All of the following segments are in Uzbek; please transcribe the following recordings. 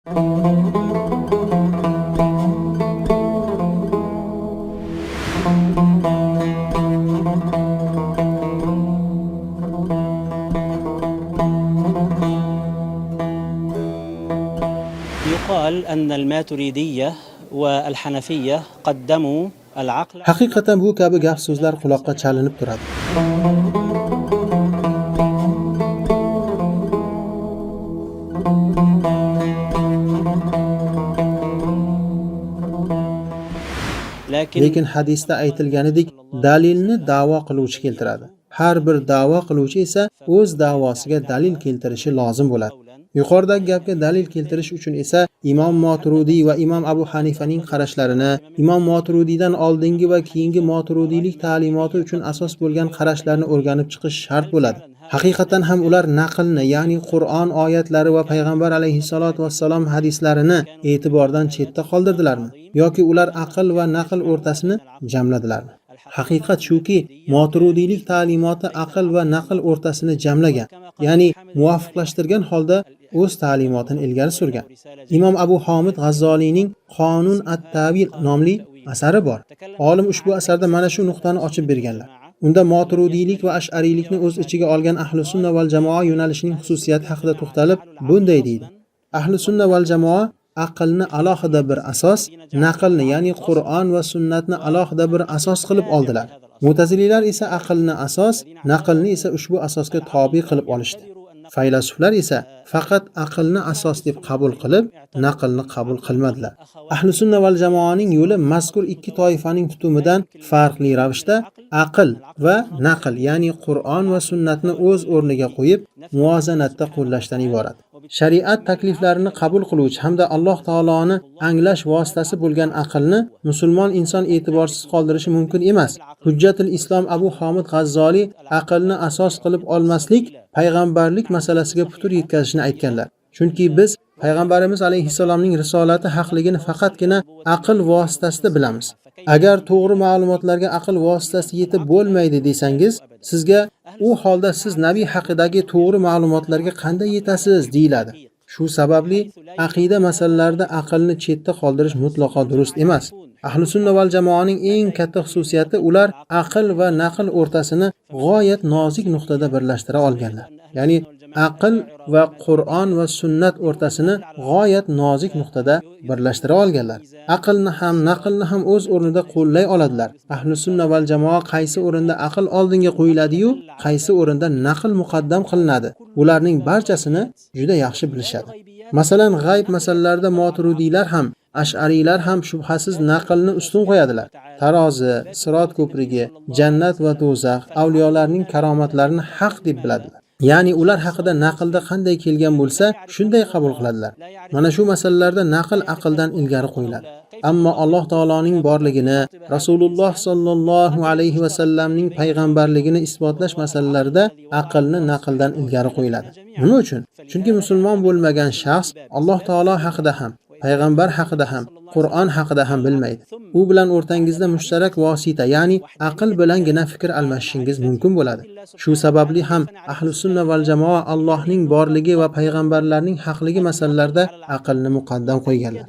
يقال أن الماتريدية والحنفية قدموا العقل. Haqiqatan bu kabi gap so'zlar quloqqa chalinib turadi. Lekin hadisda aytilganidek dalilni da'vo qiluvchi keltiradi. Har bir da'vo qiluvchi esa o'z da'vosiga dalil keltirishi lozim bo'ladi. Yuqoridagi gapga dalil keltirish uchun esa Imom Moturudiy va Imom Abu Hanifaning qarashlarini, Imom Moturudiydan oldingi va keyingi Moturudiylik ta'limoti uchun asos bo'lgan qarashlarni o'rganib chiqish shart bo'ladi. Haqiqatan ham ular naqlni, ya'ni Qur'on oyatlari va payg'ambar alayhissalot vassalom hadislarini e'tibordan chetda qoldirdilarmi yoki ular aql va naql o'rtasini jamladilarmi? Haqiqat shuki, Moturudiylik ta'limoti aql va naql o'rtasini jamlagan, ya'ni muvofiqlashtirgan holda o'z ta'limotini ilgari surgan. Imom Abu Homid G'azzoliyning Qonun at-Tavil nomli asari bor. Olim ushbu asarda mana shu nuqtani ochib berganlar. Unda Moturudiylik va Ash'ariylikni o'z ichiga olgan Ahli sunna val jamoa yo'nalishining xususiyati haqida to'xtalib, bunday deydi. Ahli sunna val jamoa aqlni alohida bir asos, naqlni, ya'ni Qur'on va sunnatni alohida bir asos qilib oldilar. Mu'tazililar esa aqlni asos, naqlni esa ushbu asosga tobe qilib olishdi. Faylasuflar esa faqat aqlni asos deb qabul qilib, naqlni qabul qilmadilar. Ahli sunna val jamoaning yo'li mazkur ikki toifaning tutumidan farqli ravishda aql va naql, ya'ni Qur'on va sunnatni o'z o'rniga qo'yib, muvozanatda qo'llashdan iborat. Shariat takliflarini qabul qiluvchi hamda Alloh taoloni anglash vositasi bo'lgan aqlni musulmon inson e'tiborsiz qoldirishi mumkin emas. Hujjatul Islom Abu Homid G'azzoliy aqlni asos qilib olmaslik payg'ambarlik masalasiga putur yetkazishni aytganlar. Chunki biz payg'ambarimiz alayhissalomning risolati haqligini faqatgina aql vositasida bilamiz. Agar to'g'ri ma'lumotlarga aql vositasi yetib bo'lmaydi desangiz, sizga u holda siz nabiy haqidagi to'g'ri ma'lumotlarga qanday yetasiz deyiladi. Shu sababli aqida masalalarida aqlni chetda qoldirish mutlaqo durust emas. Ahli sunna val jamoaning eng katta xususiyati ular aql va naql o'rtasini g'oyat nozik nuqtada birlashtira olganlar. Ya'ni aql va Qur'on va sunnat o'rtasini g'oyat nozik nuqtada birlashtira olganlar. Aqlni ham, naqlni ham o'z o'rnida qo'llay oladilar. Ahli sunna val jamoa qaysi o'rinda aql oldinga qo'yiladi-yu, qaysi o'rinda naql muqaddam qilinadi, ularning barchasini juda yaxshi bilishadi. Masalan, g'ayb masalalarida Moturudiylar ham, Ash'ariylar ham shubhasiz naqlni ustun qo'yadilar. Tarozi, Sirot ko'prigi, jannat va do'zax, avliyolarning karomatlarini haq deb biladilar. Ya'ni ular haqida naqlda qanday kelgan bo'lsa, shunday qabul qiladilar. Mana shu masalalarda naql aqldan ilgari qo'yiladi. Ammo Alloh taoloning borligini, Rasululloh sallallohu alayhi va sallamning payg'ambarligini isbotlash masalalarida aqlni naqldan ilgari qo'yiladi. Nima uchun? Chunki musulmon bo'lmagan shaxs Alloh taolo haqida ham, payg'ambar haqida ham, Qur'on haqida ham bilmaydi. U bilan o'rtangizda mushtarak vosita, ya'ni aql bilangina fikr almashishingiz mumkin bo'ladi. Shu sababli ham ahli sunna val jamoa Allohning borligi va payg'ambarlarning haqligi masalalarida aqlni muqaddam qo'yganlar.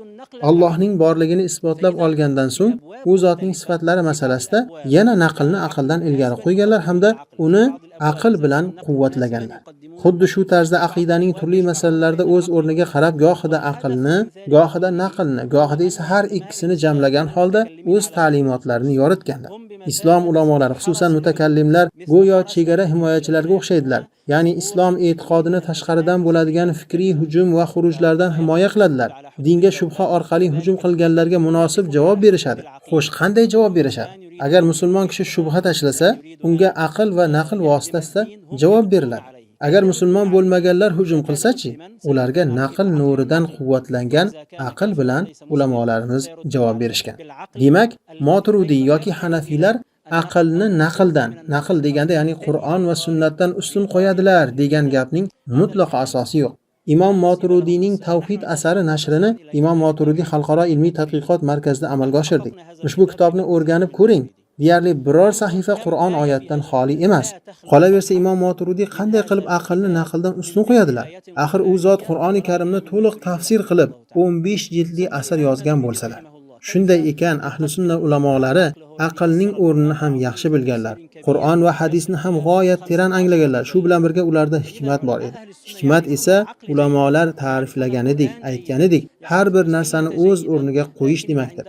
Allohning borligini isbotlab olgandan so'ng, u zotning sifatlari masalasida yana naqlni aqldan ilgari qo'yganlar hamda uni aql bilan quvvatlaganlar. Xuddi shu tarzda aqidaning turli masalalarida o'z o'rniga qarab gohida aqlni, gohida naqlni, gohida esa har ikkisini jamlagan holda o'z ta'limotlarini yoritganlar. Islom ulamolari, xususan mutakallimlar, go'yo chegara himoyachilarga o'xshaydilar. Ya'ni islom e'tiqodini tashqaridan bo'ladigan fikriy hujum va xurujlardan himoya qiladilar. Dinga shubha orqali hujum qilganlarga munosib javob berishadi. Xo'sh, qanday javob berishadi? Agar musulmon kishi shubha tashlasa, unga aql va naql vositasida javob beriladi. Agar musulmon bo'lmaganlar hujum qilsa-chi, ularga naql nuridan quvvatlangan aql bilan ulamolarimiz javob berishgan. Demak, Moturudiy yoki Hanafiylar aqlni naqldan, naql deganda ya'ni Qur'on va sunnatdan ustun qo'yadilar degan gapning mutlaqo asosi yo'q. Imom Moturudiyning Tavhid asari nashrini Imom Moturudiy xalqaro ilmiy tadqiqot markazida amalga oshirdik. Ushbu kitobni o'rganib ko'ring. Deyarli biror sahifa Qur'on oyatidan xoli emas. Qolaversa Imom Moturidiy qanday qilib aqlni naqldan ustun qo'yadilar? Axir u zot Qur'oni Karimni to'liq tafsir qilib 15 jildli asar yozgan bo'lsalar. Shunday ekan, ahli sunna ulamolari aqlning o'rnini ham yaxshi bilganlar. Qur'on va hadisni ham g'oyat teran anglaganlar. Shu bilan birga ularda hikmat bor edi. Hikmat esa ulamolar ta'riflaganidek, aytganidek, har bir narsani o'z o'rniga qo'yish demakdir.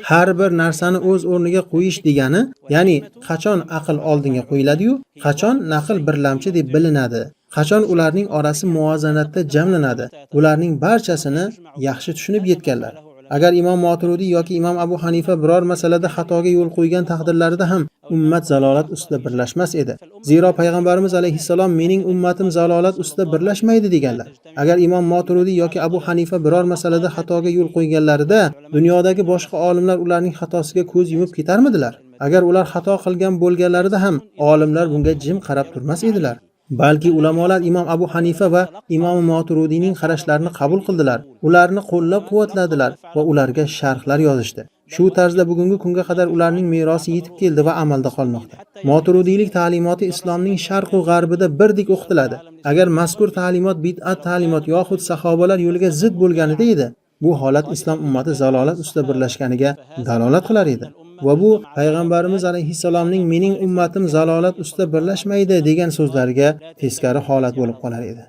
Har bir narsani o'z o'rniga qo'yish degani, ya'ni qachon aql oldinga qo'yiladi-yu, qachon naql birlamchi deb bilinadi, qachon ularning orasi muvozanatda jamlanadi. Ularning barchasini yaxshi tushunib yetganlar. Agar Imom Moturidiy yoki Imom Abu Hanifa biror masalada xatoga yo'l qo'ygan taqdirlarida ham ummat zalolat ustida birlashmas edi. Zero payg'ambarimiz alayhissalom mening ummatim zalolat ustida birlashmaydi deganlar. Agar Imom Moturidiy yoki Abu Hanifa biror masalada xatoga yo'l qo'yganlarida dunyodagi boshqa olimlar ularning xatosiga ko'z yumib ketarmidilar? Agar ular xato qilgan bo'lganlarida ham olimlar bunga jim qarab turmas edilar. Balki ulamolar Imom Abu Hanifa va Imom Moturudiyning qarashlarini qabul qildilar, ularni qo'llab-quvvatladilar va ularga sharhlar yozishdi. Shu tarzda bugungi kunga qadar ularning merosi yetib keldi va amalda qolmoqda. Moturudiylik ta'limoti islomning sharq va g'arbida birdek o'qitiladi. Agar mazkur ta'limot bid'at ta'limot yoxud sahobalar yo'liga zid bo'lganida edi, bu holat islom ummati zalolat ustida birlashganiga dalolat qilar edi. Va bu payg'ambarimiz alayhissalomning mening ummatim zalolat ustida birlashmaydi degan so'zlariga teskari holat bo'lib qolar edi.